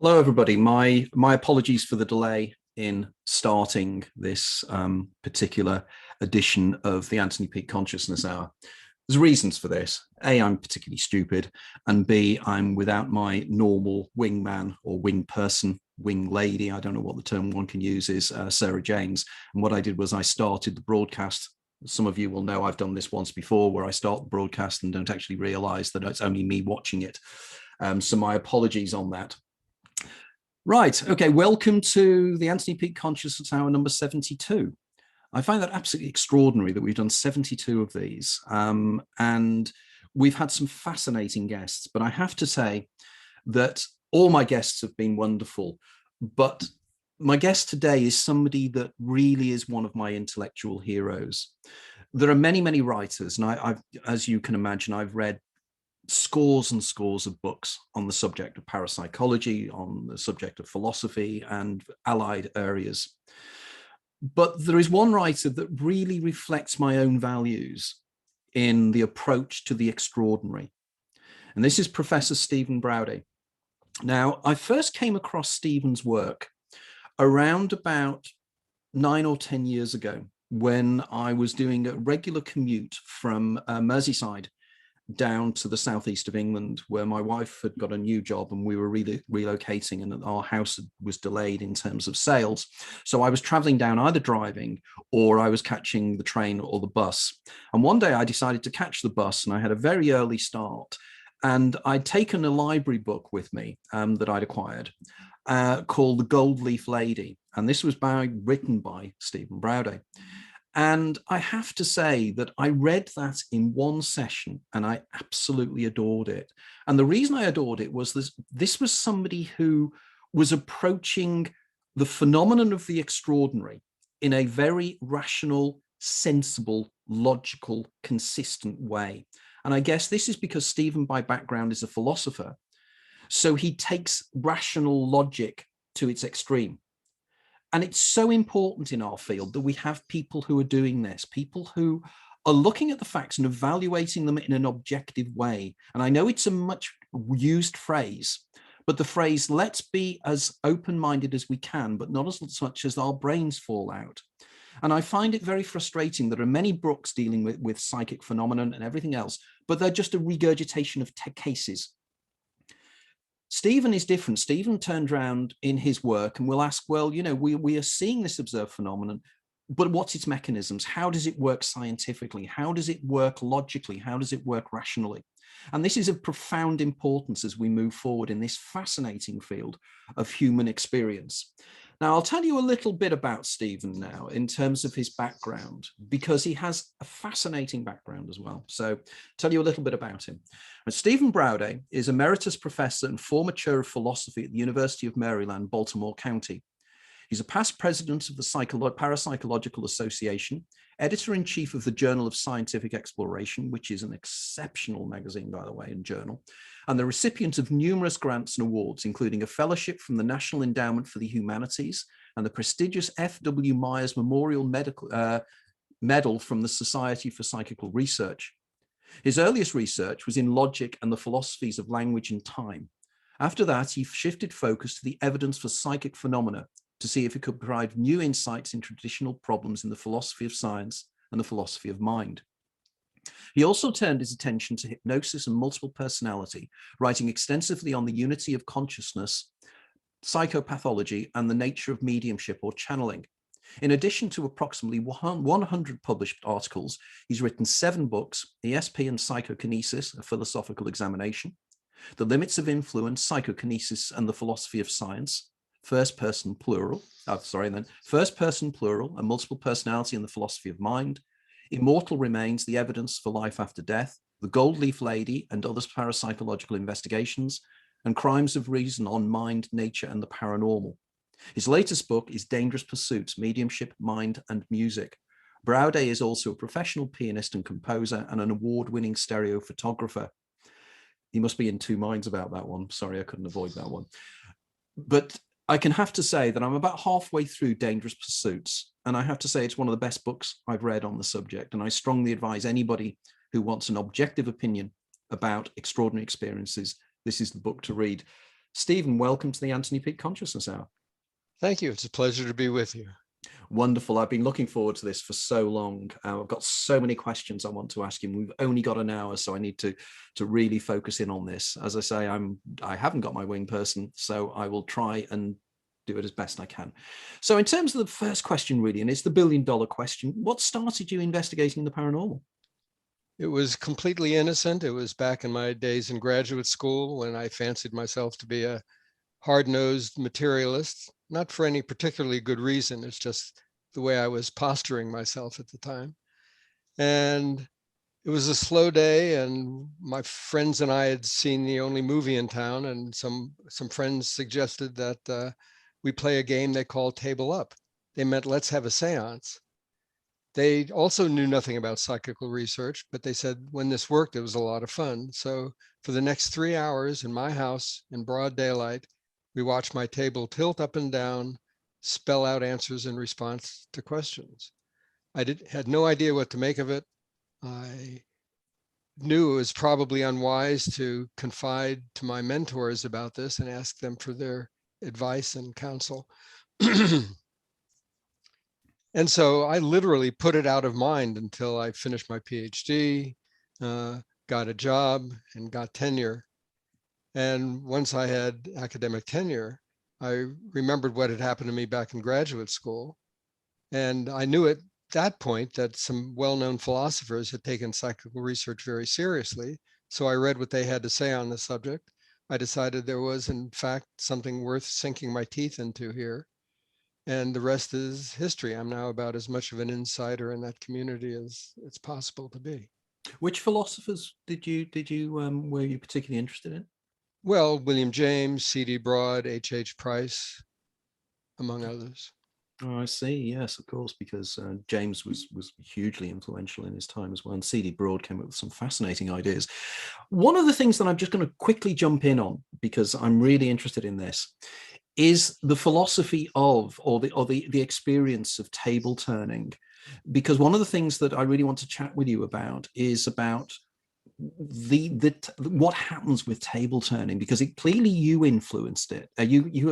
Hello, everybody. My apologies for the delay in starting this particular edition of the Anthony Peake Consciousness Hour. There's reasons for this. A, I'm particularly stupid, and B, I'm without my normal wingman or wing person, wing lady, I don't know what the term one can use is, Sarah James. And what I did was I started the broadcast. Some of you will know I've done this once before, where I start the broadcast and don't actually realize that it's only me watching it. So my apologies on that. Right. Okay. Welcome to the Anthony Peake Consciousness Hour number 72. I find that absolutely extraordinary that we've done 72 of these. And we've had some fascinating guests, but I have to say that all my guests have been wonderful. But my guest today is somebody that really is one of my intellectual heroes. There are many, many writers, and I've, as you can imagine, I've read scores and scores of books on the subject of parapsychology, on the subject of philosophy and allied areas. But there is one writer that really reflects my own values in the approach to the extraordinary. And this is Professor Stephen Braude. Now, I first came across Stephen's work around about 9 or 10 years ago when I was doing a regular commute from Merseyside down to the southeast of England, where my wife had got a new job and we were relocating, and our house was delayed in terms of sales. So I was traveling down, either driving or I was catching the train or the bus. And one day I decided to catch the bus, and I had a very early start. And I'd taken a library book with me that I'd acquired called The Gold Leaf Lady. And this was written by Stephen Braude. And I have to say that I read that in one session and I absolutely adored it. And the reason I adored it was this was somebody who was approaching the phenomenon of the extraordinary in a very rational, sensible, logical, consistent way. And I guess this is because Stephen, by background, is a philosopher. So he takes rational logic to its extreme. And it's so important in our field that we have people who are doing this, people who are looking at the facts and evaluating them in an objective way. And I know it's a much used phrase, but the phrase, let's be as open-minded as we can, but not as much as our brains fall out. And I find it very frustrating. There are many books dealing with psychic phenomenon and everything else, but they're just a regurgitation of cases. Stephen is different. Stephen turned around in his work and will ask, well, you know, we are seeing this observed phenomenon, but what's its mechanisms? How does it work scientifically? How does it work logically? How does it work rationally? And this is of profound importance as we move forward in this fascinating field of human experience. Now, I'll tell you a little bit about Stephen now in terms of his background, because he has a fascinating background as well. So tell you a little bit about him. Stephen Braude is Emeritus Professor and former Chair of Philosophy at the University of Maryland, Baltimore County. He's a past president of the Parapsychological Association, editor-in-chief of the Journal of Scientific Exploration, which is an exceptional magazine, by the way, and journal, and the recipient of numerous grants and awards, including a fellowship from the National Endowment for the Humanities and the prestigious F.W.H Memorial Medal from the Society for Psychical Research. His earliest research was in logic and the philosophies of language and time. After that, he shifted focus to the evidence for psychic phenomena to see if it could provide new insights in traditional problems in the philosophy of science and the philosophy of mind. He also turned his attention to hypnosis and multiple personality, writing extensively on the unity of consciousness, psychopathology, and the nature of mediumship or channeling. In addition to approximately 100 published articles, he's written 7 books: ESP and Psychokinesis, a philosophical examination; The Limits of Influence, Psychokinesis and the Philosophy of Science; First Person Plural, and Multiple Personality and the Philosophy of Mind; Immortal Remains, The Evidence for Life After Death; The Gold Leaf Lady and Other Parapsychological Investigations; and Crimes of Reason on Mind, Nature, and the Paranormal. His latest book is Dangerous Pursuits, Mediumship, Mind, and Music. Braude is also a professional pianist and composer and an award-winning stereo photographer. He must be in two minds about that one. Sorry, I couldn't avoid that one. But I can have to say that I'm about halfway through Dangerous Pursuits, and I have to say it's one of the best books I've read on the subject, and I strongly advise anybody who wants an objective opinion about extraordinary experiences, this is the book to read. Stephen, welcome to the Anthony Peak Consciousness Hour. Thank you. It's a pleasure to be with you. Wonderful. I've been looking forward to this for so long. I've got so many questions I want to ask him. We've only got an hour, so I need to really focus in on this. As I say, I haven't got my wing person, so I will try and do it as best I can. So in terms of the first question, really, and it's the billion-dollar question, what started you investigating the paranormal? It was completely innocent. It was back in my days in graduate school when I fancied myself to be a hard-nosed materialist, not for any particularly good reason. It's just the way I was posturing myself at the time. And it was a slow day, and my friends and I had seen the only movie in town, and some friends suggested that we play a game they called Table Up. They meant let's have a seance. They also knew nothing about psychical research, but they said when this worked, it was a lot of fun. So for the next 3 hours in my house in broad daylight, we watched my table tilt up and down, spell out answers in response to questions. I had no idea what to make of it. I knew it was probably unwise to confide to my mentors about this and ask them for their advice and counsel. And so I literally put it out of mind until I finished my PhD, got a job, and got tenure. And once I had academic tenure, I remembered what had happened to me back in graduate school. And I knew at that point that some well-known philosophers had taken psychical research very seriously. So I read what they had to say on the subject. I decided there was, in fact, something worth sinking my teeth into here. And the rest is history. I'm now about as much of an insider in that community as it's possible to be. Which philosophers were you particularly interested in? Well, William James, C.D. Braude, H.H. Price, among others. Oh, I see. Yes, of course, because James was hugely influential in his time as well. And C.D. Braude came up with some fascinating ideas. One of the things that I'm just going to quickly jump in on, because I'm really interested in this, is the philosophy of, or the experience of table turning. Because one of the things that I really want to chat with you about is about what happens with table turning, because it clearly you influenced it. You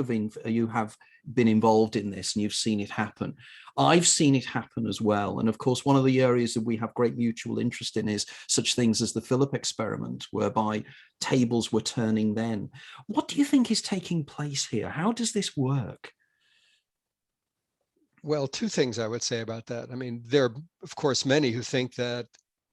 have been involved in this and you've seen it happen. I've seen it happen as well. And of course, one of the areas that we have great mutual interest in is such things as the Philip experiment, whereby tables were turning then. What do you think is taking place here? How does this work? Well, two things I would say about that. I mean, there are, of course, many who think that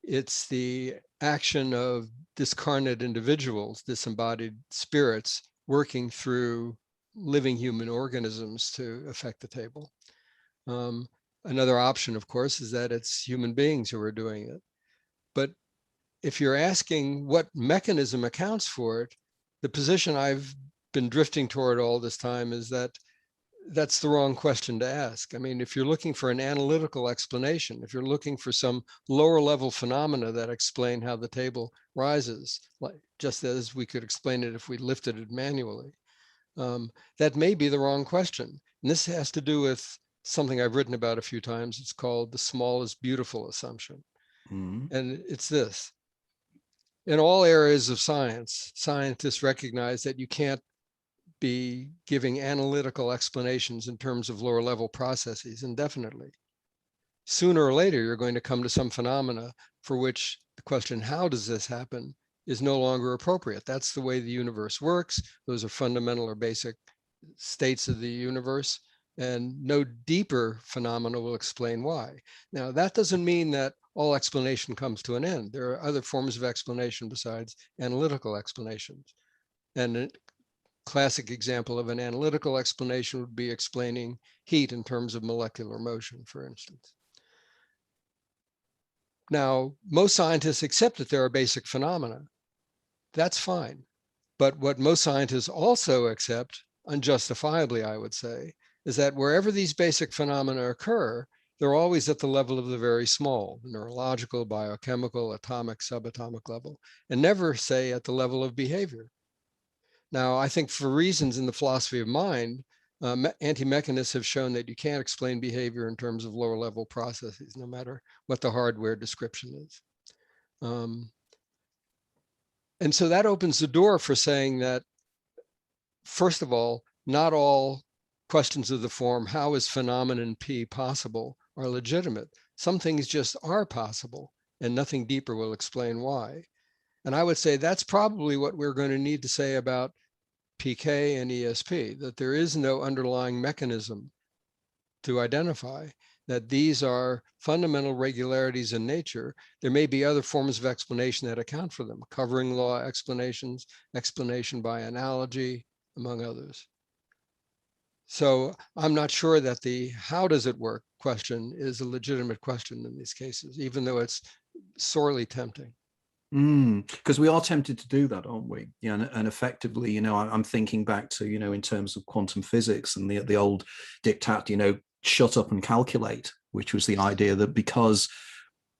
it's the action of discarnate individuals, disembodied spirits, working through living human organisms to affect the table. Another option, of course, is that it's human beings who are doing it. But if you're asking what mechanism accounts for it, the position I've been drifting toward all this time is that that's the wrong question to ask. I mean, if you're looking for an analytical explanation, if you're looking for some lower level phenomena that explain how the table rises, like just as we could explain it if we lifted it manually, that may be the wrong question. And this has to do with something I've written about a few times. It's called the small is beautiful assumption. Mm. And it's this. In all areas of science, scientists recognize that you can't be giving analytical explanations in terms of lower level processes indefinitely. Sooner or later, you're going to come to some phenomena for which the question, how does this happen, is no longer appropriate. That's the way the universe works. Those are fundamental or basic states of the universe, and no deeper phenomena will explain why. Now, that doesn't mean that all explanation comes to an end. There are other forms of explanation besides analytical explanations. And a classic example of an analytical explanation would be explaining heat in terms of molecular motion, for instance. Now, most scientists accept that there are basic phenomena. That's fine. But what most scientists also accept, unjustifiably, I would say, is that wherever these basic phenomena occur, they're always at the level of the very small, neurological, biochemical, atomic, subatomic level, and never, say, at the level of behavior. Now, I think for reasons in the philosophy of mind, anti-mechanists have shown that you can't explain behavior in terms of lower level processes, no matter what the hardware description is. And so that opens the door for saying that first of all, not all questions of the form, how is phenomenon P possible, are legitimate. Some things just are possible, and nothing deeper will explain why. And I would say that's probably what we're going to need to say about PK and ESP, that there is no underlying mechanism to identify, that these are fundamental regularities in nature. There may be other forms of explanation that account for them, covering law explanations, explanation by analogy, among others. So I'm not sure that the how does it work question is a legitimate question in these cases, even though it's sorely tempting. Because we are tempted to do that, aren't we? Yeah, and effectively, I'm thinking back to, in terms of quantum physics and the old diktat, shut up and calculate, which was the idea that because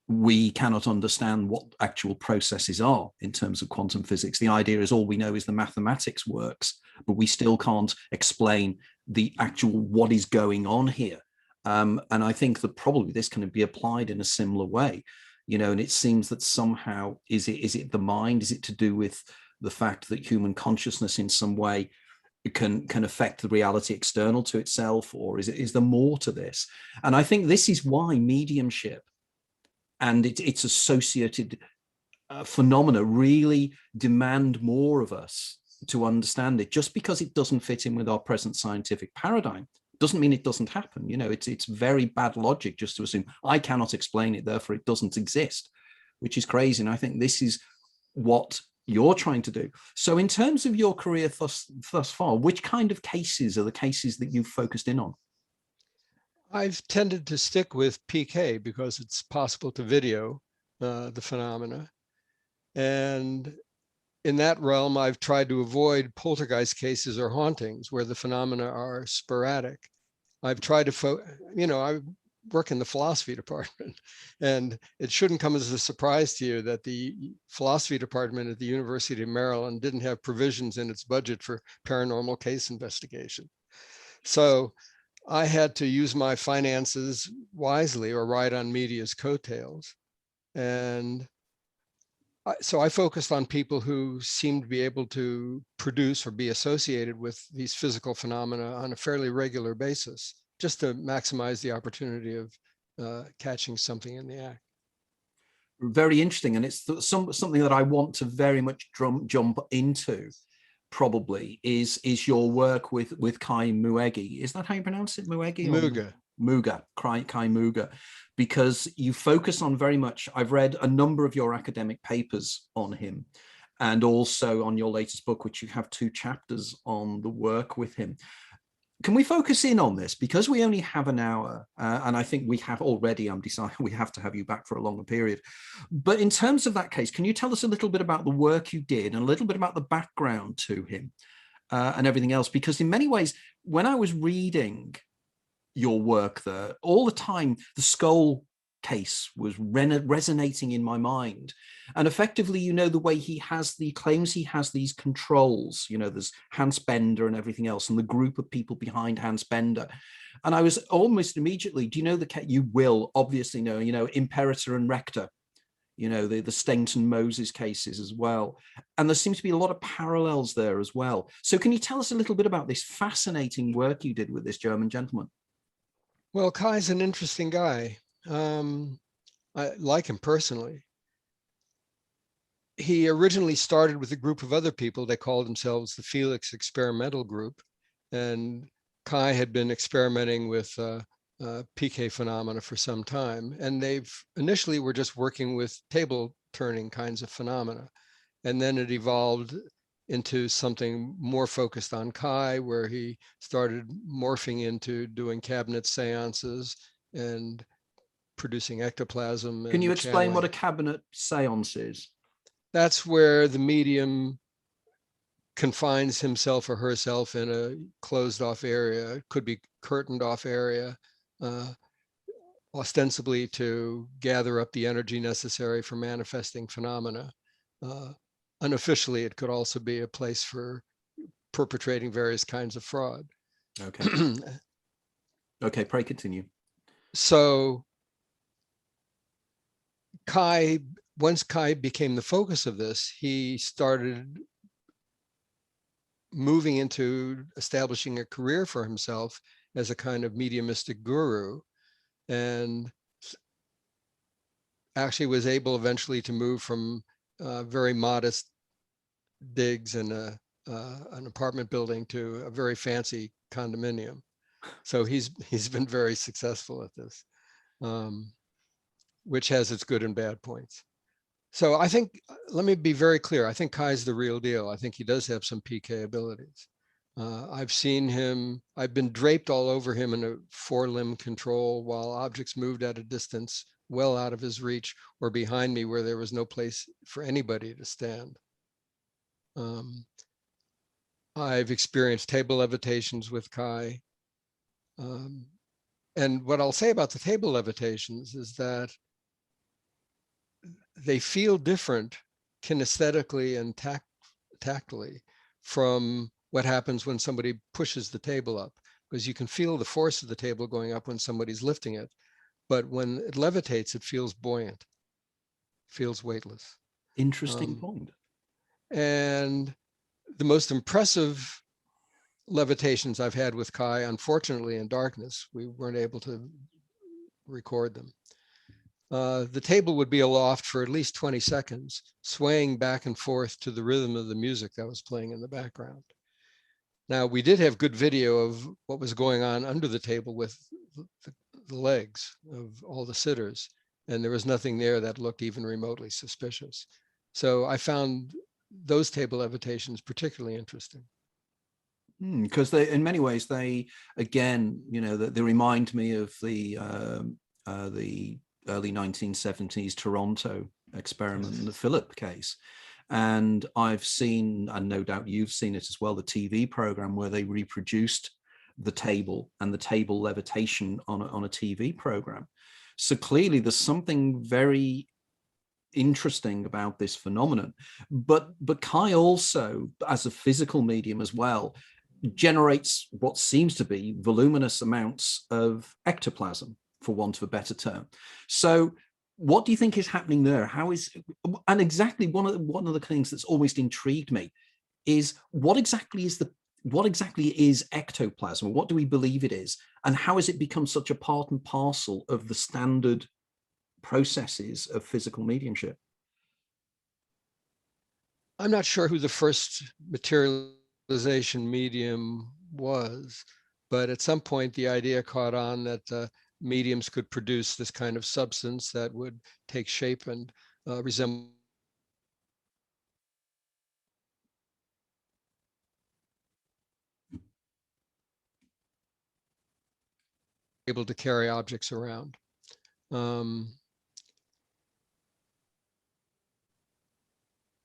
we cannot understand what actual processes are in terms of quantum physics, the idea is all we know is the mathematics works, but we still can't explain the actual what is going on here. And I think that probably this can be applied in a similar way. And it seems that somehow, is it the mind? Is it to do with the fact that human consciousness in some way can affect the reality external to itself, or is there more to this? And I think this is why mediumship and its associated phenomena really demand more of us to understand it. Just because it doesn't fit in with our present scientific paradigm doesn't mean it doesn't happen. It's very bad logic just to assume I cannot explain it, therefore it doesn't exist, which is crazy. And I think this is what you're trying to do. So in terms of your career thus far, which kind of cases are the cases that you've focused in on? I've tended to stick with PK because it's possible to video the phenomena. And in that realm, I've tried to avoid poltergeist cases or hauntings where the phenomena are sporadic. I've tried to, I work in the philosophy department, and it shouldn't come as a surprise to you that the philosophy department at the University of Maryland didn't have provisions in its budget for paranormal case investigation. So I had to use my finances wisely or ride on media's coattails. And so I focused on people who seemed to be able to produce or be associated with these physical phenomena on a fairly regular basis, just to maximize the opportunity of catching something in the act. Very interesting. And it's something that I want to very much jump into, probably, is your work with Kai Muwegi. Is that how you pronounce it? Muwegi? Muga. Kai Muga, because you focus on very much, I've read a number of your academic papers on him, and also on your latest book, which you have 2 chapters on the work with him. Can we focus in on this? Because we only have an hour, and I think we have already, I'm deciding we have to have you back for a longer period. But in terms of that case, can you tell us a little bit about the work you did and a little bit about the background to him and everything else? Because in many ways, when I was reading your work there, all the time, the skull case was resonating in my mind. And effectively, the way he claims he has these controls, there's Hans Bender and everything else, and the group of people behind Hans Bender. And I was almost immediately, do you know you will obviously know, Imperator and Rector, the Stanton Moses cases as well. And there seems to be a lot of parallels there as well. So can you tell us a little bit about this fascinating work you did with this German gentleman? Well, Kai's an interesting guy. I like him personally. He originally started with a group of other people. They called themselves the Felix Experimental Group. And Kai had been experimenting with PK phenomena for some time. And they've initially were just working with table turning kinds of phenomena. And then it evolved into something more focused on Kai, where he started morphing into doing cabinet seances and producing ectoplasm. Can you explain channeling. what a cabinet seance is? That's where the medium confines himself or herself in a closed off area. It could be curtained off area, ostensibly to gather up the energy necessary for manifesting phenomena. Unofficially, it could also be a place for perpetrating various kinds of fraud. Okay. Okay, pray continue. So once Kai became the focus of this, he started moving into establishing a career for himself as a kind of mediumistic guru, and actually was able eventually to move from very modest digs in an apartment building to a very fancy condominium. So he's been very successful at this, which has its good and bad points. So I think, let me be very clear, I think Kai's the real deal. I think he does have some PK abilities. I've seen him, I've been draped all over him in a 4-limb control while objects moved at a distance well out of his reach or behind me where there was no place for anybody to stand. I've experienced table levitations with Kai. And what I'll say about the table levitations is that they feel different kinesthetically and tactily from what happens when somebody pushes the table up, because you can feel the force of the table going up when somebody's lifting it. But when it levitates, it feels buoyant, feels weightless. Interesting point. And the most impressive levitations I've had with Kai, unfortunately in darkness, we weren't able to record them. The table would be aloft for at least 20 seconds, swaying back and forth to the rhythm of the music that was playing in the background. Now, we did have good video of what was going on under the table with the legs of all the sitters, and there was nothing there that looked even remotely suspicious. So I found those table levitations particularly interesting. Because they, in many ways, they, again, you know, they remind me of the early 1970s Toronto experiment in the Philip case. And I've seen, and no doubt you've seen it as well, the TV program where they reproduced the table and the table levitation on a TV program. So clearly there's something very interesting about this phenomenon. But Kai also, as a physical medium as well, generates what seems to be voluminous amounts of ectoplasm, for want of a better term. So what do you think is happening there? How is, and exactly one of the things that's always intrigued me is what exactly is ectoplasm? What do we believe it is? And how has it become such a part and parcel of the standard processes of physical mediumship? I'm not sure who the first materialization medium was, but at some point the idea caught on that mediums could produce this kind of substance that would take shape and resemble able to carry objects around.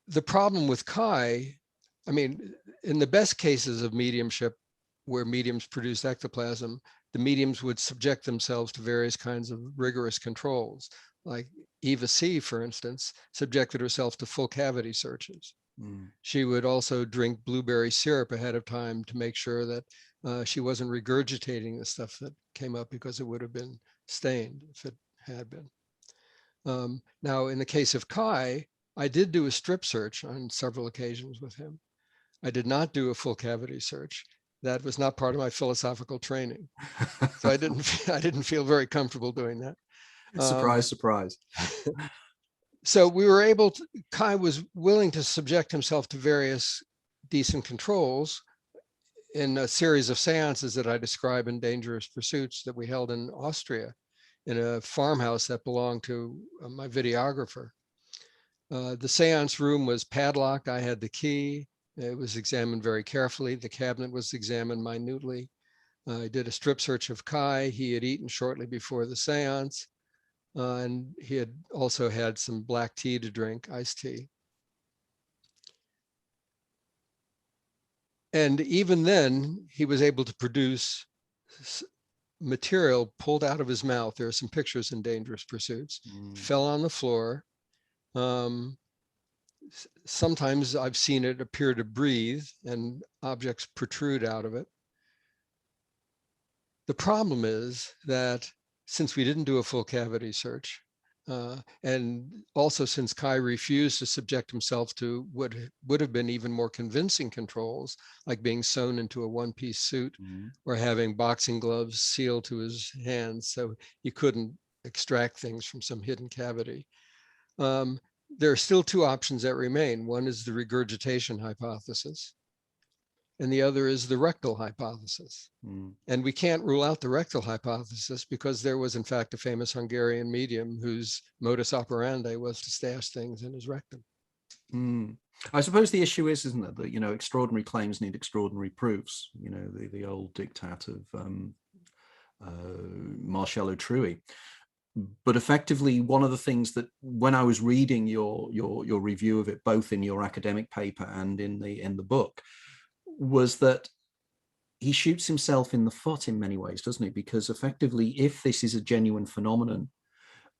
The problem with Kai, I mean, in the best cases of mediumship where mediums produce ectoplasm, the mediums would subject themselves to various kinds of rigorous controls. Like Eva C., for instance, subjected herself to full cavity searches. She would also drink blueberry syrup ahead of time to make sure that she wasn't regurgitating the stuff that came up, because it would have been stained if it had been. Now, in the case of Kai, I did do a strip search on several occasions with him. I did not do a full cavity search. That was not part of my philosophical training. So I didn't feel very comfortable doing that. Surprise, surprise. So we were able to, Kai was willing to subject himself to various decent controls in a series of seances that I describe in Dangerous Pursuits that we held in Austria in a farmhouse that belonged to my videographer. The seance room was padlocked. I had the key. It was examined very carefully. The cabinet was examined minutely. I did a strip search of Kai. He had eaten shortly before the seance. And he had also had some black tea to drink, iced tea. And even then, he was able to produce material pulled out of his mouth. There are some pictures in Dangerous Pursuits. Fell on the floor. Sometimes I've seen it appear to breathe and objects protrude out of it. The problem is that since we didn't do a full cavity search, And also, since Kai refused to subject himself to what would have been even more convincing controls, like being sewn into a one-piece suit or having boxing gloves sealed to his hands so he couldn't extract things from some hidden cavity. There are still two options that remain. One is the regurgitation hypothesis, and the other is the rectal hypothesis. And we can't rule out the rectal hypothesis because there was, in fact, a famous Hungarian medium whose modus operandi was to stash things in his rectum. I suppose the issue is, isn't it, that, you know, extraordinary claims need extraordinary proofs. You know, the old diktat of Marcello Trui. But effectively, one of the things that, when I was reading your review of it, both in your academic paper and in the book, was that he shoots himself in the foot in many ways, doesn't he? Because effectively, if this is a genuine phenomenon,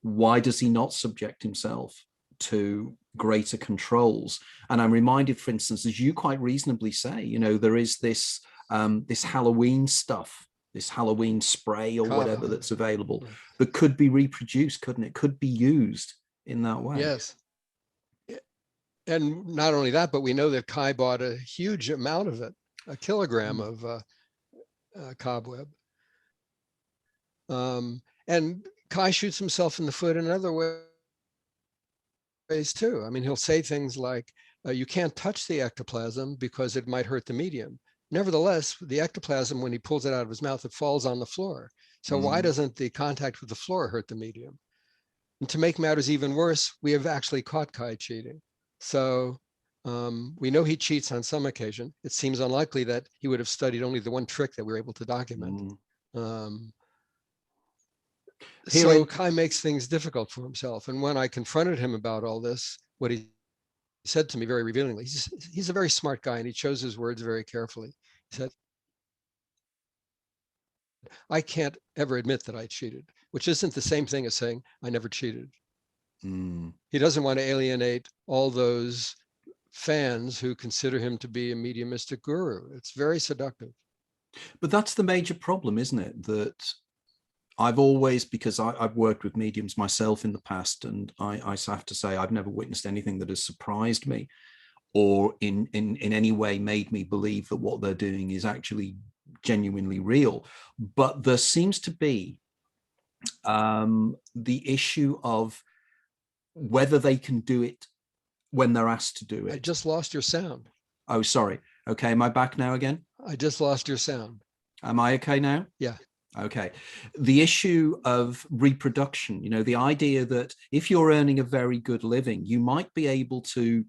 why does he not subject himself to greater controls? And I'm reminded, for instance, as you quite reasonably say, you know, there is this this Halloween stuff, this Halloween spray or whatever that's available that could be reproduced, couldn't it? Could be used in that way. Yes. And not only that, but we know that Kai bought a huge amount of it, a kilogram of cobweb. And Kai shoots himself in the foot in other ways too. I mean, he'll say things like, you can't touch the ectoplasm because it might hurt the medium. Nevertheless, the ectoplasm, when he pulls it out of his mouth, it falls on the floor. So why doesn't the contact with the floor hurt the medium? And to make matters even worse, we have actually caught Kai cheating. So we know he cheats on some occasion. It seems unlikely that he would have studied only the one trick that we were able to document. So Kai makes things difficult for himself. And when I confronted him about all this, what he said to me very revealingly, he's a very smart guy and he chose his words very carefully. He said, I can't ever admit that I cheated, which isn't the same thing as saying I never cheated. He doesn't want to alienate all those fans who consider him to be a mediumistic guru. It's very seductive. But that's the major problem, isn't it? That I've always, because I've worked with mediums myself in the past, and I have to say I've never witnessed anything that has surprised me or in any way made me believe that what they're doing is actually genuinely real. But there seems to be the issue of whether they can do it when they're asked to do it. I just lost your sound. Oh, sorry. Okay, am I back now again? I just lost your sound. Am I okay now? Yeah. Okay. The issue of reproduction, you know, the idea that if you're earning a very good living, you might be able to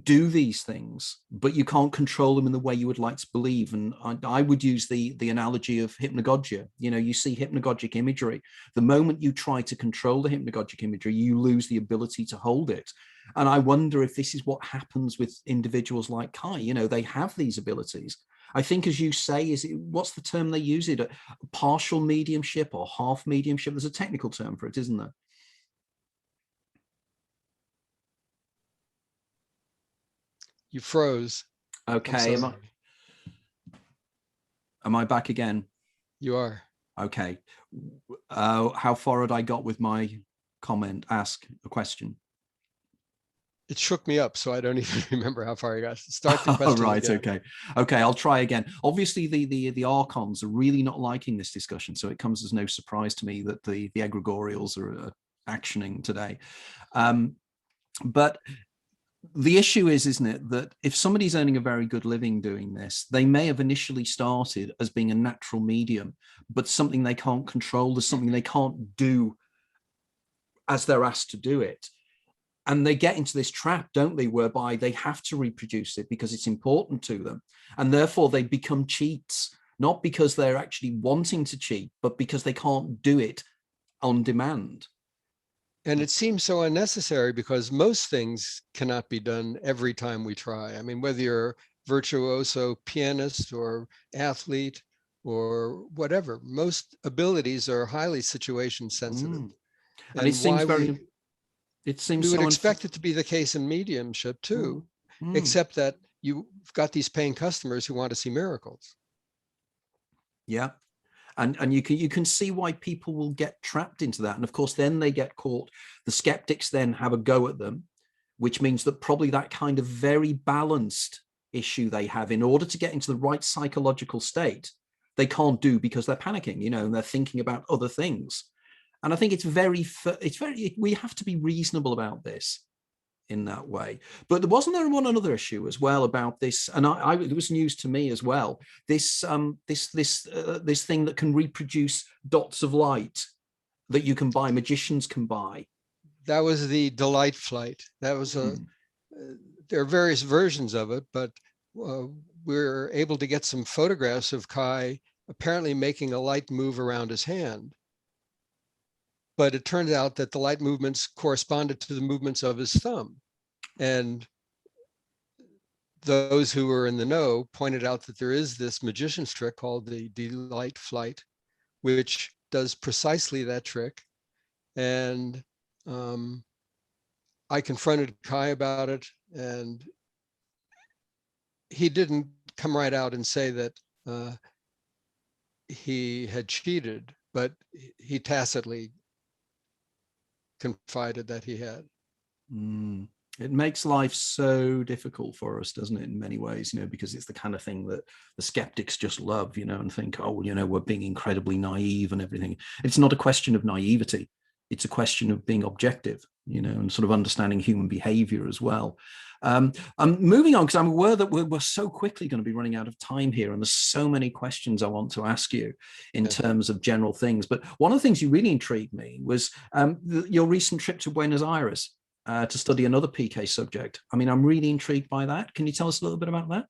do these things, but you can't control them in the way you would like to believe. And I would use the analogy of hypnagogia. You know, you see hypnagogic imagery. The moment you try to control the hypnagogic imagery, you lose the ability to hold it. And I wonder if this is what happens with individuals like Kai. You know, they have these abilities. I think, as you say, what's the term they use it? Partial mediumship or half mediumship? There's a technical term for it, isn't there? You froze. Okay. Am I back again? You are. Okay. How far had I got with my comment? Ask a question. It shook me up, so I don't even remember how far I got. Start the question. Right. Again. Okay. I'll try again. Obviously, the archons are really not liking this discussion, so it comes as no surprise to me that the egregorials are actioning today. But the issue is, isn't it, that if somebody's earning a very good living doing this, they may have initially started as being a natural medium, but something they can't control, there's something they can't do as they're asked to do it. And they get into this trap, don't they, whereby they have to reproduce it because it's important to them. And therefore they become cheats, not because they're actually wanting to cheat, but because they can't do it on demand. And it seems so unnecessary because most things cannot be done every time we try. I mean, whether you're a virtuoso pianist or athlete or whatever, most abilities are highly situation sensitive. And it seems very... we would expect it to be the case in mediumship too, except that you've got these paying customers who want to see miracles. Yeah. And you can see why people will get trapped into that. And of course, then they get caught. The skeptics then have a go at them, which means that probably that kind of very balanced issue they have, in order to get into the right psychological state, they can't do because they're panicking, and they're thinking about other things. And I think we have to be reasonable about this in that way. But wasn't there another issue as well about this? And it was news to me as well. This thing that can reproduce dots of light that you can buy, magicians can buy. That was the delight flight. That was there are various versions of it, but we're able to get some photographs of Kai apparently making a light move around his hand. But it turned out that the light movements corresponded to the movements of his thumb. And those who were in the know pointed out that there is this magician's trick called the delight flight, which does precisely that trick. And I confronted Kai about it, and he didn't come right out and say that he had cheated, but he tacitly confided that he had. It makes life so difficult for us, doesn't it, in many ways, because it's the kind of thing that the skeptics just love, and think, oh, we're being incredibly naive and everything. It's not a question of naivety. It's a question of being objective, and sort of understanding human behavior as well. I'm moving on because I'm aware that we're so quickly going to be running out of time here, and there's so many questions I want to ask you in terms of general things. But one of the things you really intrigued me was your recent trip to Buenos Aires to study another PK subject. I mean, I'm really intrigued by that. Can you tell us a little bit about that?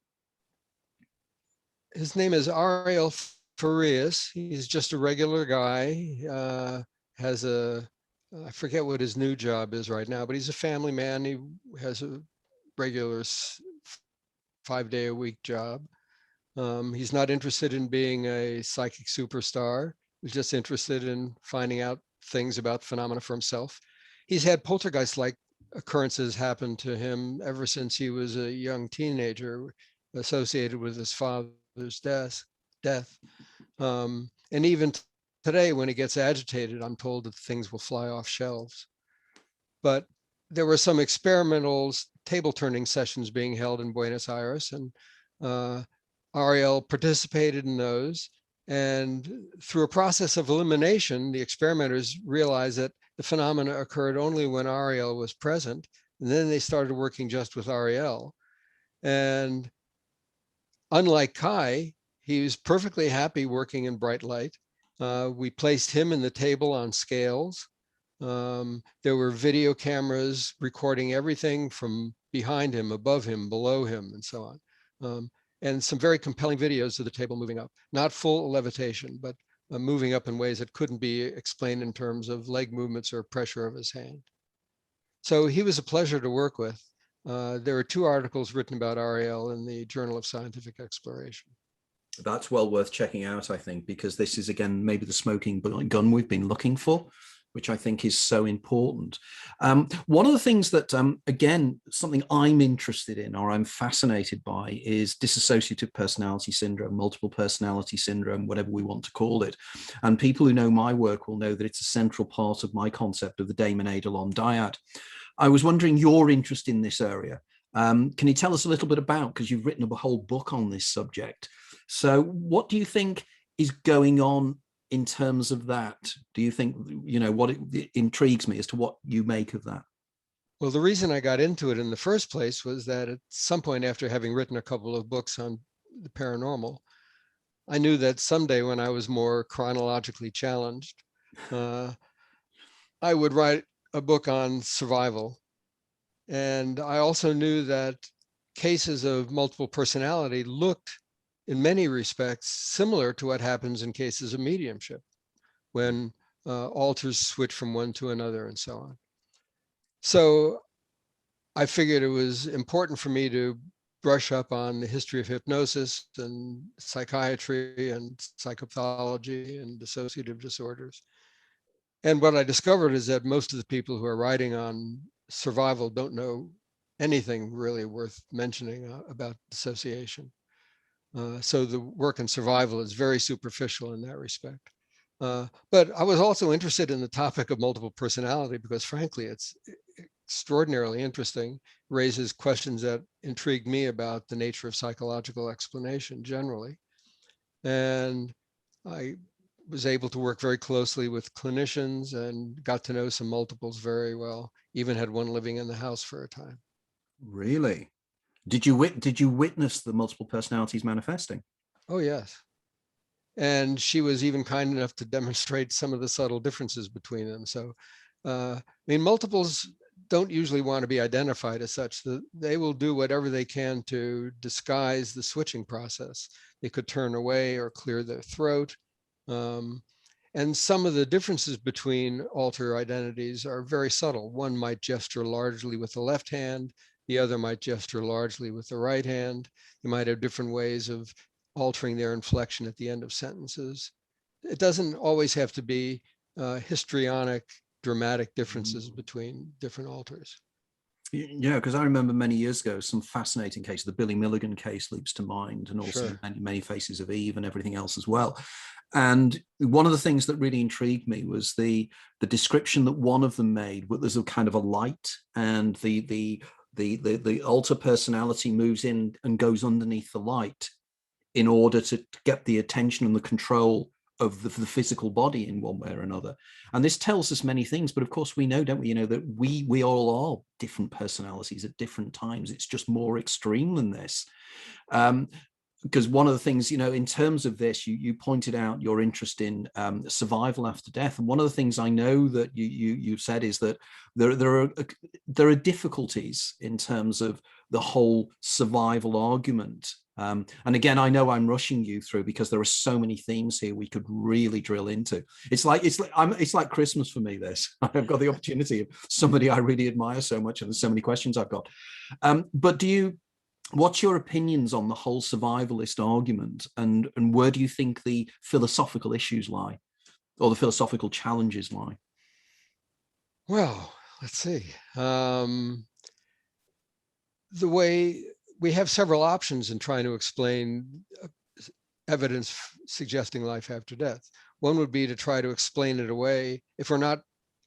His name is Ariel Farias. He's just a regular guy. Has I forget what his new job is right now, but he's a family man. He has a regular 5-day-a-week job. He's not interested in being a psychic superstar. He's just interested in finding out things about phenomena for himself. He's had poltergeist-like occurrences happen to him ever since he was a young teenager, associated with his father's death. And even today, when he gets agitated, I'm told that things will fly off shelves. But there were some experimental table turning sessions being held in Buenos Aires, and Ariel participated in those. And through a process of elimination, the experimenters realized that the phenomena occurred only when Ariel was present. And then they started working just with Ariel. And unlike Kai, he was perfectly happy working in bright light. We placed him in the table on scales. There were video cameras recording everything from behind him, above him, below him, and so on. And some very compelling videos of the table moving up, not full levitation, but moving up in ways that couldn't be explained in terms of leg movements or pressure of his hand. So he was a pleasure to work with. There were 2 articles written about Ariel in the Journal of Scientific Exploration. That's well worth checking out, I think, because this is, again, maybe the smoking gun we've been looking for, which I think is so important. One of the things that, again, something I'm interested in or I'm fascinated by is dissociative personality syndrome, multiple personality syndrome, whatever we want to call it. And people who know my work will know that it's a central part of my concept of the Damon Eidolon dyad. I was wondering your interest in this area. Can you tell us a little bit about, because you've written a whole book on this subject. So what do you think is going on in terms of that? Do you think, what it intrigues me as to what you make of that? Well, the reason I got into it in the first place was that at some point, after having written a couple of books on the paranormal, I knew that someday when I was more chronologically challenged, I would write a book on survival. And I also knew that cases of multiple personality looked, in many respects, similar to what happens in cases of mediumship, when alters switch from one to another and so on. So I figured it was important for me to brush up on the history of hypnosis and psychiatry and psychopathology and dissociative disorders. And what I discovered is that most of the people who are writing on survival don't know anything really worth mentioning about dissociation. So the work in survival is very superficial in that respect. But I was also interested in the topic of multiple personality because frankly, it's extraordinarily interesting, raises questions that intrigued me about the nature of psychological explanation generally. And I was able to work very closely with clinicians and got to know some multiples very well, even had one living in the house for a time. Really? Did you witness the multiple personalities manifesting? Oh, yes. And she was even kind enough to demonstrate some of the subtle differences between them. So, I mean, multiples don't usually want to be identified as such. They will do whatever they can to disguise the switching process. They could turn away or clear their throat. And some of the differences between alter identities are very subtle. One might gesture largely with the left hand, the other might gesture largely with the right hand. They might have different ways of altering their inflection at the end of sentences. It doesn't always have to be histrionic, dramatic differences between different alters. Yeah, because I remember many years ago some fascinating case. The Billy Milligan case leaps to mind, and also Sure. many Faces of Eve and everything else as well. And one of the things that really intrigued me was the description that one of them made. There's a kind of a light, and the alter personality moves in and goes underneath the light in order to get the attention and the control of the physical body in one way or another. And this tells us many things, but of course we know, don't we, that we all are different personalities at different times. It's just more extreme than this. Because one of the things, in terms of this, you pointed out your interest in survival after death, and one of the things I know that you've said is that there are difficulties in terms of the whole survival argument. And again, I know I'm rushing you through because there are so many themes here we could really drill into. It's like Christmas for me. This I've got the opportunity of somebody I really admire so much, and there's so many questions I've got. But what's your opinions on the whole survivalist argument, and where do you think the philosophical issues lie, or the philosophical challenges lie? Well, let's see. The way we have several options in trying to explain evidence suggesting life after death. One would be to try to explain it away if we're not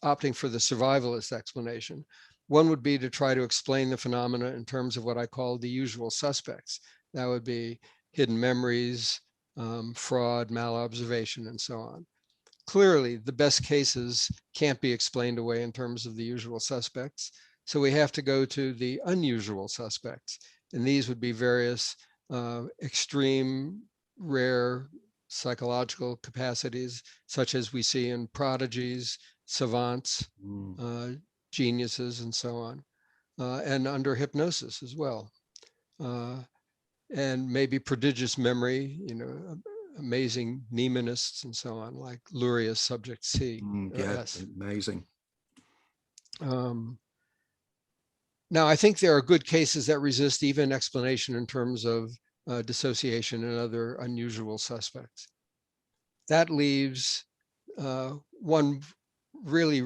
opting for the survivalist explanation. One would be to try to explain the phenomena in terms of what I call the usual suspects. That would be hidden memories, fraud, malobservation, and so on. Clearly, the best cases can't be explained away in terms of the usual suspects. So we have to go to the unusual suspects. And these would be various extreme, rare psychological capacities, such as we see in prodigies, savants, geniuses, and so on, and under hypnosis as well. And maybe prodigious memory, amazing mnemonists and so on, like Luria's subject C or Yeah, S. amazing. Now, I think there are good cases that resist even explanation in terms of dissociation and other unusual suspects. That leaves one really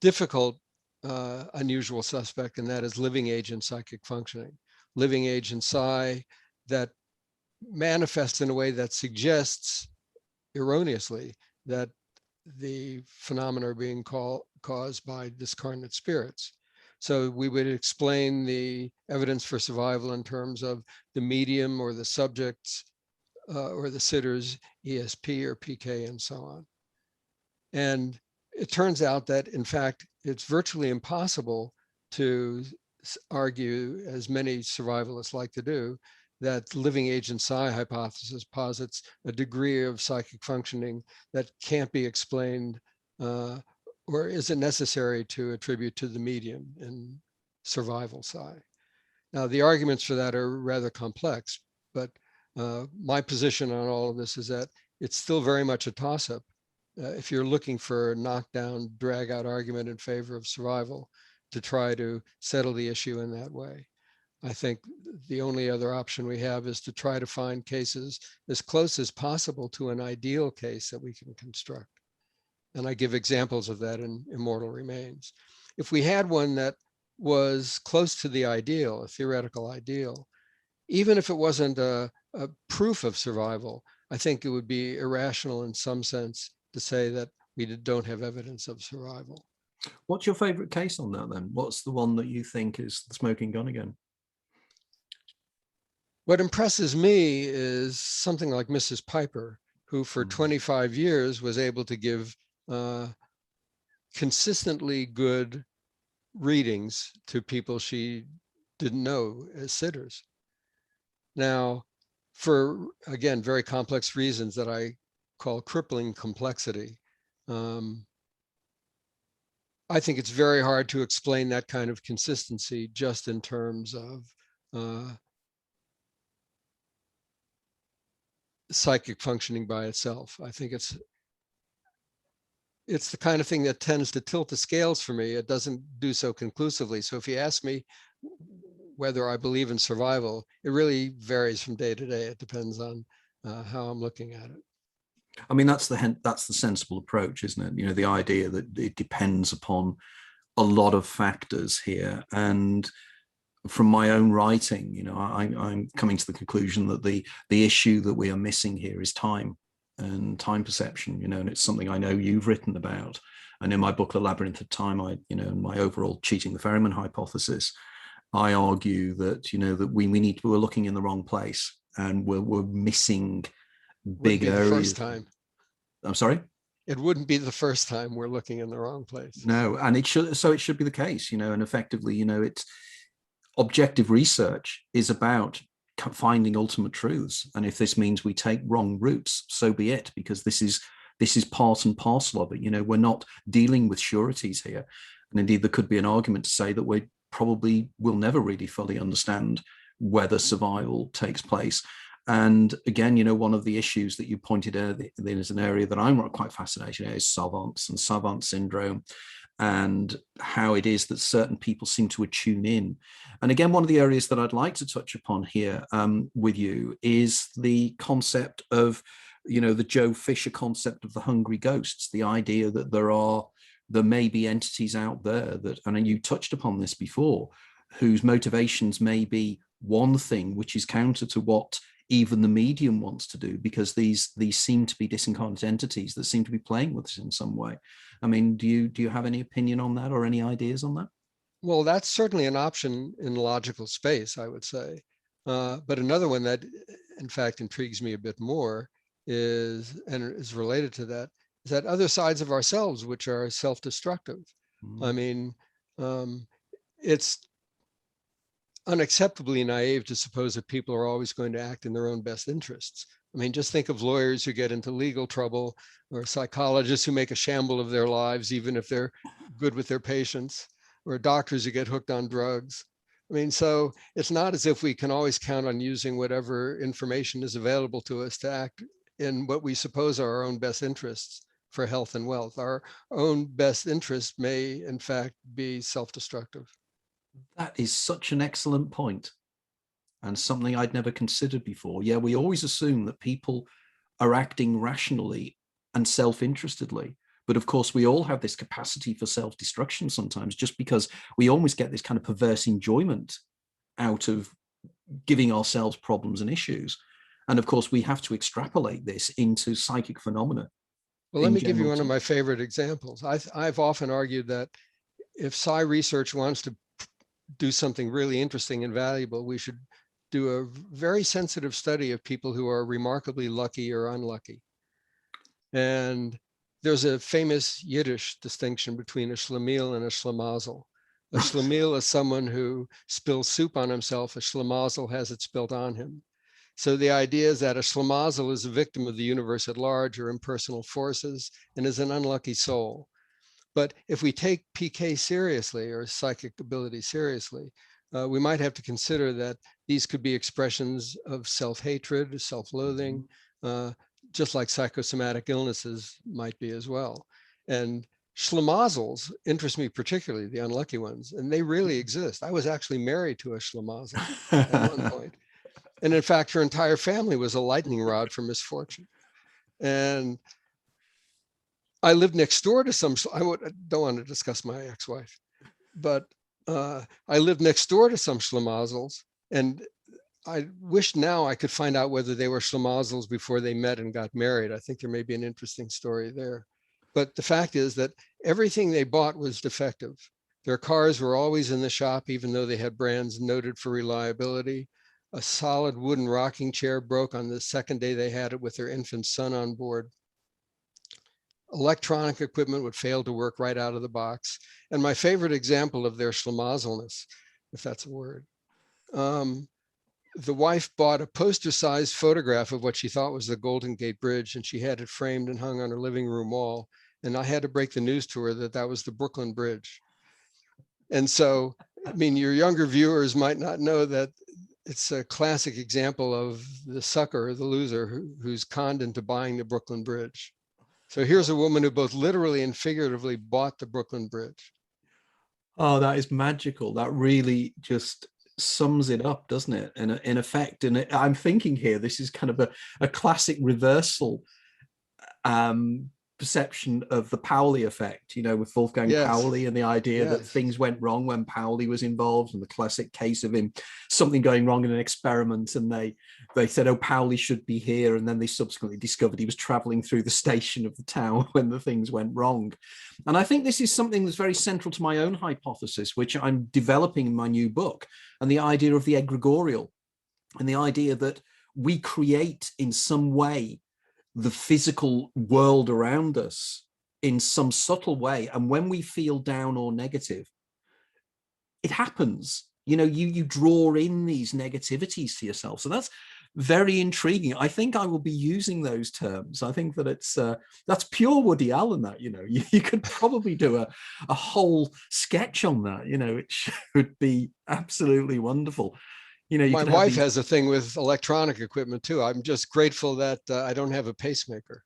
difficult unusual suspect, and that is living agent psychic functioning. Living agent psi that manifests in a way that suggests erroneously that the phenomena are being caused by discarnate spirits. So we would explain the evidence for survival in terms of the medium or the subjects or the sitter's ESP or PK and so on. And it turns out that, in fact, it's virtually impossible to argue, as many survivalists like to do, that the living agent psi hypothesis posits a degree of psychic functioning that can't be explained or isn't necessary to attribute to the medium in survival psi. Now, the arguments for that are rather complex, but my position on all of this is that it's still very much a toss-up. If you're looking for a knockdown, drag-out argument in favor of survival to try to settle the issue in that way, I think the only other option we have is to try to find cases as close as possible to an ideal case that we can construct. And I give examples of that in Immortal Remains. If we had one that was close to the ideal, a theoretical ideal, even if it wasn't a proof of survival, I think it would be irrational in some sense to say that we don't have evidence of survival. What's your favorite case on that then? What's the one that you think is the smoking gun again? What impresses me is something like Mrs. Piper, who for 25 years was able to give consistently good readings to people she didn't know as sitters. Now, for, again, very complex reasons that I call crippling complexity, I think it's very hard to explain that kind of consistency just in terms of psychic functioning by itself. I think it's the kind of thing that tends to tilt the scales for me. It doesn't do so conclusively. So if you ask me whether I believe in survival, it really varies from day to day. It depends on how I'm looking at it. I mean, that's the sensible approach, isn't it? You know, the idea that it depends upon a lot of factors here. And from my own writing, you know, I'm coming to the conclusion that the issue that we are missing here is time and time perception, you know, and it's something I know you've written about. And in my book, The Labyrinth of Time, in my overall cheating the ferryman hypothesis, I argue that, you know, that we're looking in the wrong place and we're missing big areas. First time. I'm sorry? It wouldn't be the first time we're looking in the wrong place. No, and it should be the case, you know, and effectively, you know, it's objective research is about finding ultimate truths. And if this means we take wrong routes, so be it, because this is part and parcel of it. You know, we're not dealing with sureties here. And indeed, there could be an argument to say that we probably will never really fully understand whether survival takes place. And again, you know, one of the issues that you pointed out is an area that I'm quite fascinated in is savants and savant syndrome, and how it is that certain people seem to attune in. And again, one of the areas that I'd like to touch upon here with you is the concept of, you know, the Joe Fisher concept of the hungry ghosts, the idea that there may be entities out there that, and you touched upon this before, whose motivations may be one thing which is counter to what even the medium wants to do, because these seem to be disincarnate entities that seem to be playing with us in some way. I mean, do you have any opinion on that or any ideas on that? Well, that's certainly an option in logical space, I would say. But another one that, in fact, intrigues me a bit more is related to that, is that other sides of ourselves, which are self-destructive. I mean, it's unacceptably naive to suppose that people are always going to act in their own best interests. I mean, just think of lawyers who get into legal trouble, or psychologists who make a shamble of their lives, even if they're good with their patients, or doctors who get hooked on drugs. I mean, so it's not as if we can always count on using whatever information is available to us to act in what we suppose are our own best interests for health and wealth. Our own best interest may, in fact, be self-destructive. That is such an excellent point, and something I'd never considered before. Yeah, we always assume that people are acting rationally and self-interestedly. But of course, we all have this capacity for self-destruction sometimes, just because we almost get this kind of perverse enjoyment out of giving ourselves problems and issues. And of course, we have to extrapolate this into psychic phenomena. Well, let me give you one of my favorite examples. I've often argued that if Psi research wants to do something really interesting and valuable, we should do a very sensitive study of people who are remarkably lucky or unlucky. And there's a famous Yiddish distinction between a schlemiel and a schlemazel. A schlemiel is someone who spills soup on himself. A schlemazel has it spilled on him. So the idea is that a schlemazel is a victim of the universe at large or impersonal forces and is an unlucky soul. But if we take PK seriously, or psychic ability seriously, we might have to consider that these could be expressions of self-hatred, self-loathing, just like psychosomatic illnesses might be as well. And schlemazels interest me particularly, the unlucky ones, and they really exist. I was actually married to a schlemazel at one point. And in fact, her entire family was a lightning rod for misfortune. And I lived next door to some, I don't want to discuss my ex-wife, but I lived next door to some schlemazels, and I wish now I could find out whether they were schlemazel's before they met and got married. I think there may be an interesting story there. But the fact is that everything they bought was defective. Their cars were always in the shop, even though they had brands noted for reliability. A solid wooden rocking chair broke on the second day they had it with their infant son on board. Electronic equipment would fail to work right out of the box. And my favorite example of their schlemazelness, if that's a word, the wife bought a poster-sized photograph of what she thought was the Golden Gate Bridge, and she had it framed and hung on her living room wall. And I had to break the news to her that that was the Brooklyn Bridge. And so, I mean, your younger viewers might not know that it's a classic example of the sucker, the loser, who's conned into buying the Brooklyn Bridge. So here's a woman who both literally and figuratively bought the Brooklyn Bridge. Oh, that is magical. That really just sums it up, doesn't it? In effect, and I'm thinking here, this is kind of a classic reversal perception of the Paulie effect, you know, with Wolfgang Paulie, and the idea that things went wrong when Paulie was involved, and the classic case of him, something going wrong in an experiment, and they said, oh, Paulie should be here, and then they subsequently discovered he was traveling through the station of the tower when the things went wrong. And I think this is something that's very central to my own hypothesis, which I'm developing in my new book, and the idea of the egregorial, and the idea that we create in some way the physical world around us in some subtle way. And when we feel down or negative, it happens. You know, you draw in these negativities to yourself. So that's very intriguing. I think I will be using those terms. I think that it's that's pure Woody Allen, that, you know, you could probably do a whole sketch on that, you know, it should be absolutely wonderful. You know, my wife has a thing with electronic equipment too. I'm just grateful that I don't have a pacemaker.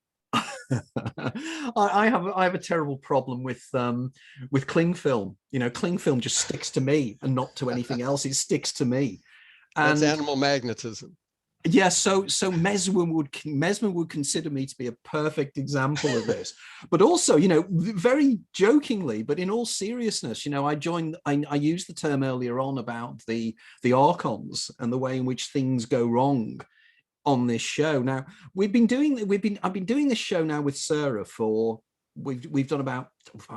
I have a terrible problem with cling film. You know, cling film just sticks to me and not to anything else. It sticks to me. And that's animal magnetism. Yeah, so Mesmer would consider me to be a perfect example of this. But also, you know, very jokingly, but in all seriousness, you know, I used the term earlier on about the archons and the way in which things go wrong on this show. Now, I've been doing this show now with Sarah for we've done about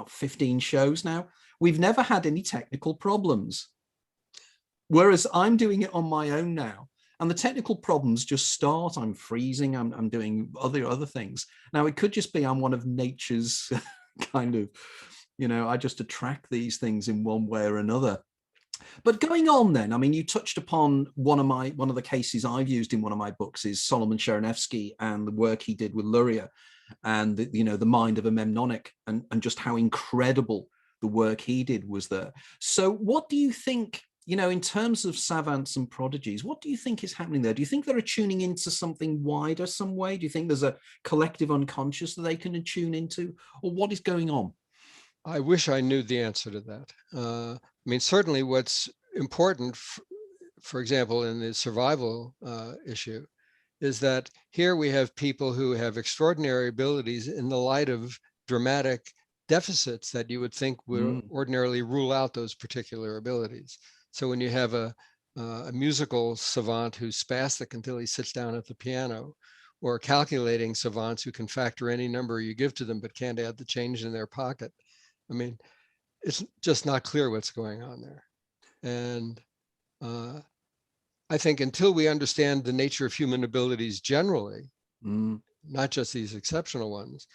15 shows now. We've never had any technical problems. Whereas I'm doing it on my own now. And the technical problems just start. I'm freezing. I'm doing other things. Now, it could just be I'm one of nature's kind of, you know, I just attract these things in one way or another. But going on then, I mean, you touched upon one of the cases I've used in one of my books is Solomon Sharonevsky and the work he did with Luria and the mind of a Memnonic, and just how incredible the work he did was there. So what do you think, you know, in terms of savants and prodigies, what do you think is happening there? Do you think they're attuning into something wider some way? Do you think there's a collective unconscious that they can attune into? Or what is going on? I wish I knew the answer to that. I mean, certainly what's important, for example, in the survival issue, is that here we have people who have extraordinary abilities in the light of dramatic deficits that you would think would ordinarily rule out those particular abilities. So when you have a musical savant who's spastic until he sits down at the piano, or calculating savants who can factor any number you give to them but can't add the change in their pocket, I mean, it's just not clear what's going on there. And I think until we understand the nature of human abilities generally, not just these exceptional ones,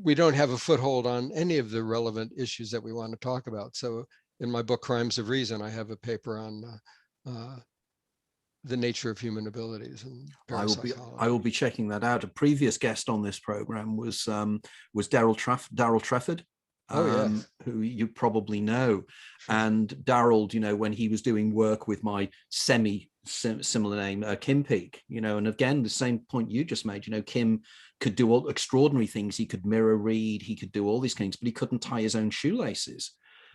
we don't have a foothold on any of the relevant issues that we want to talk about. So in my book, Crimes of Reason, I have a paper on the nature of human abilities and parapsychology. I will be checking that out. A previous guest on this program was Daryl Trefford, who you probably know. And Daryl, you know, when he was doing work with my similar name, Kim Peake, you know, and again, the same point you just made, you know, Kim could do all extraordinary things. He could mirror read, he could do all these things, but he couldn't tie his own shoelaces.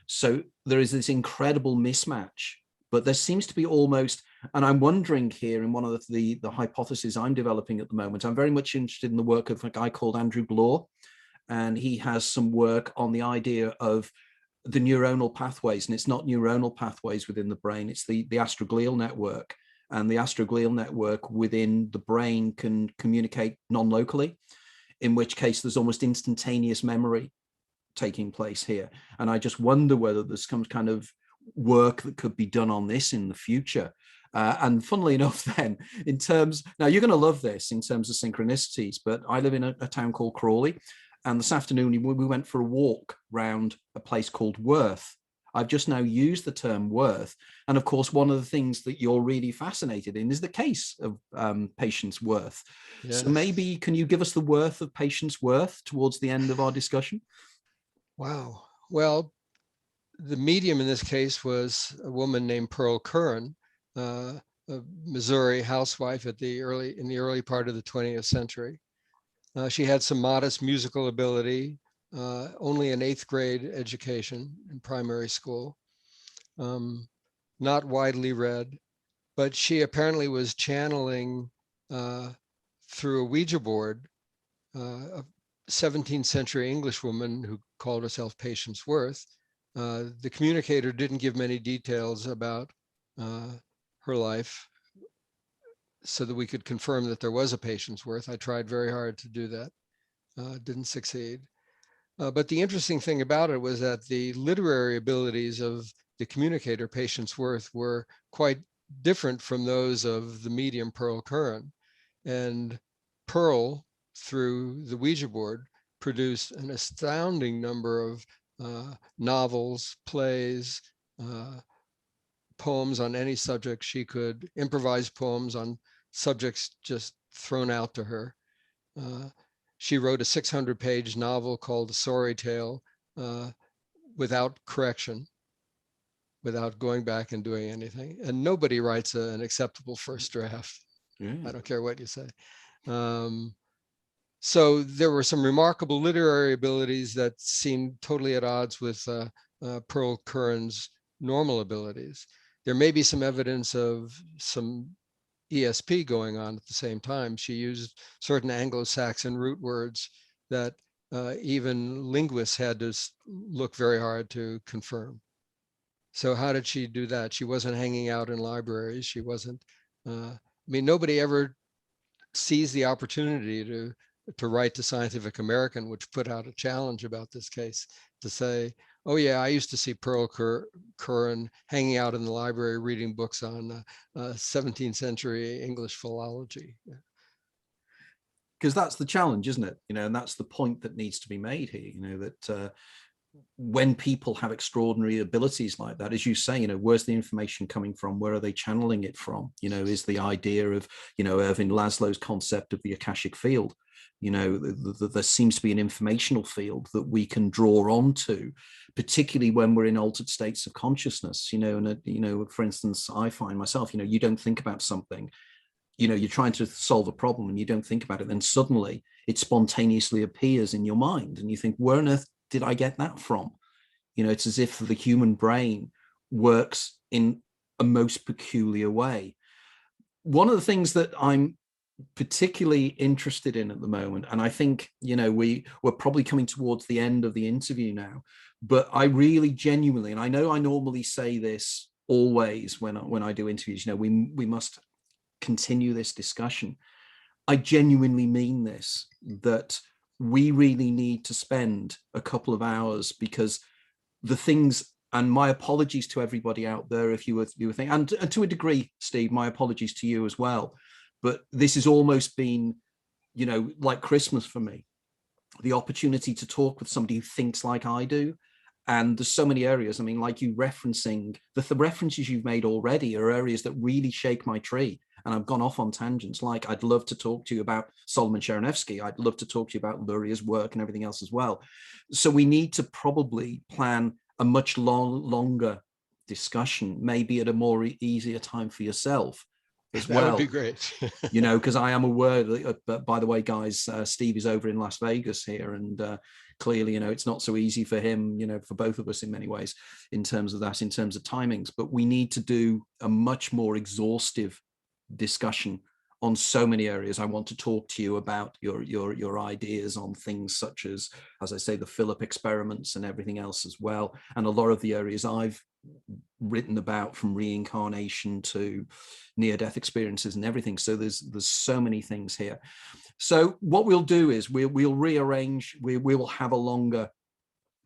So there is this incredible mismatch, but there seems to be almost, and I'm wondering here in one of the hypotheses I'm developing at the moment, I'm very much interested in the work of a guy called Andrew Bloor, and he has some work on the idea of the neuronal pathways, and it's not neuronal pathways within the brain, it's the astroglial network. And the astroglial network within the brain can communicate non-locally, in which case there's almost instantaneous memory taking place here. And I just wonder whether there's some kind of work that could be done on this in the future. And funnily enough, then, in terms, now you're going to love this in terms of synchronicities, but I live in a town called Crawley. And this afternoon, we went for a walk around a place called Worth. I've just now used the term Worth. And of course, one of the things that you're really fascinated in is the case of Patience Worth. Yes. So maybe can you give us the worth of Patience Worth towards the end of our discussion? Wow. Well, the medium in this case was a woman named Pearl Curran, a Missouri housewife in the early part of the 20th century. She had some modest musical ability, only an 8th grade education in primary school, not widely read, but she apparently was channeling through a Ouija board, a 17th century English woman who called herself Patience Worth. The communicator didn't give many details about her life so that we could confirm that there was a Patience Worth. I tried very hard to do that, didn't succeed. But the interesting thing about it was that the literary abilities of the communicator, Patience Worth, were quite different from those of the medium Pearl Curran. And Pearl, through the Ouija board, produced an astounding number of novels, plays, poems on any subject. She could improvise poems on subjects just thrown out to her. She wrote a 600-page novel called A Sorry Tale without correction, without going back and doing anything. And nobody writes an acceptable first draft. I don't care what you say. So there were some remarkable literary abilities that seemed totally at odds with Pearl Curran's normal abilities. There may be some evidence of some ESP going on at the same time. She used certain Anglo-Saxon root words that even linguists had to look very hard to confirm. So how did she do that? She wasn't hanging out in libraries. She wasn't, I mean, nobody ever seized the opportunity to write to Scientific American, which put out a challenge about this case, to say, oh yeah, I used to see Pearl Curran hanging out in the library reading books on 17th century English philology. Because that's the challenge, isn't it? And that's the point that needs to be made here, that when people have extraordinary abilities like that, as you say, where's the information coming from? Where are they channeling it from? Is the idea of, Irving Laszlo's concept of the akashic field. There seems to be an informational field that we can draw onto, particularly when we're in altered states of consciousness, and, for instance, I find myself, you don't think about something, you're trying to solve a problem and you don't think about it, then suddenly it spontaneously appears in your mind and you think, where on earth did I get that from? It's as if the human brain works in a most peculiar way. One of the things that I'm particularly interested in at the moment, and I think we're probably coming towards the end of the interview now, but I really genuinely, and I know I normally say this always when I do interviews, we must continue this discussion. I genuinely mean this, that we really need to spend a couple of hours, because the things, and my apologies to everybody out there if you were thinking, and to a degree, Steve, my apologies to you as well, but this has almost been, like Christmas for me, the opportunity to talk with somebody who thinks like I do. And there's so many areas, I mean, like you referencing, the references you've made already are areas that really shake my tree. And I've gone off on tangents. Like, I'd love to talk to you about Solomon Sharonevsky. I'd love to talk to you about Luria's work and everything else as well. So we need to probably plan a much longer discussion, maybe at a more easier time for yourself as well. That would be great. Because I am aware that, by the way, guys, Steve is over in Las Vegas here, and clearly, it's not so easy for him, for both of us in many ways, in terms of timings. But we need to do a much more exhaustive discussion on so many areas. I want to talk to you about your ideas on things such as I say, the Philip experiments and everything else as well. And a lot of the areas I've written about, from reincarnation to near-death experiences and everything. So there's so many things here. So what we'll do is we'll rearrange, we will have a longer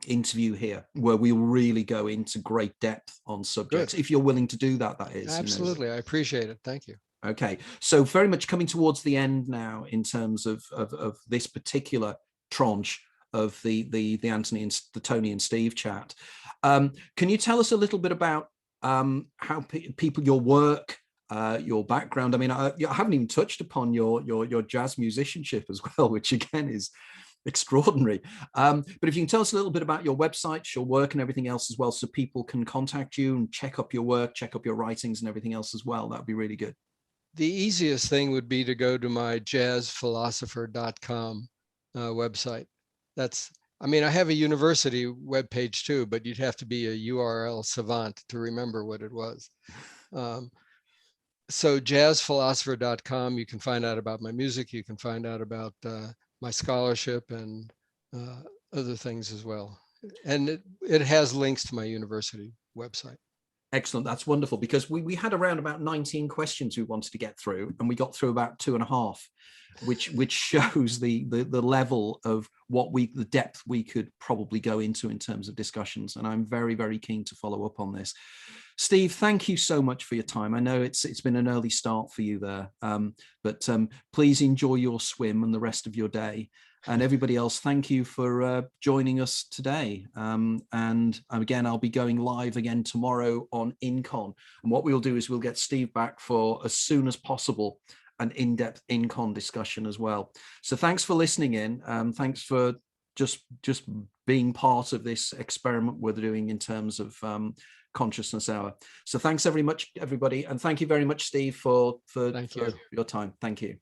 interview here where we'll really go into great depth on subjects. Good. If you're willing to do that, that is. Absolutely. You know. I appreciate it. Thank you. Okay. So very much coming towards the end now in terms of this particular tranche of the Anthony and the Tony and Steve chat. Can you tell us a little bit about how people, your work, your background? I mean, I haven't even touched upon your jazz musicianship as well, which again is extraordinary. But if you can tell us a little bit about your websites, your work and everything else as well, so people can contact you and check up your work, check up your writings and everything else as well, that would be really good. The easiest thing would be to go to my jazzphilosopher.com website. I mean, I have a university webpage too, but you'd have to be a URL savant to remember what it was. So jazzphilosopher.com, you can find out about my music. You can find out about my scholarship and other things as well. And it has links to my university website. Excellent. That's wonderful, because we had around about 19 questions we wanted to get through, and we got through about 2.5, which shows the level of the depth we could probably go into in terms of discussions. And I'm very, very keen to follow up on this. Steve, thank you so much for your time. I know it's been an early start for you there, but please enjoy your swim and the rest of your day. And everybody else, thank you for joining us today. And again, I'll be going live again tomorrow on InCon. And what we'll do is we'll get Steve back for, as soon as possible, an in-depth InCon discussion as well. So thanks for listening in. Thanks for just being part of this experiment we're doing in terms of Consciousness Hour. So thanks very much, everybody. And thank you very much, Steve, for your time. Thank you.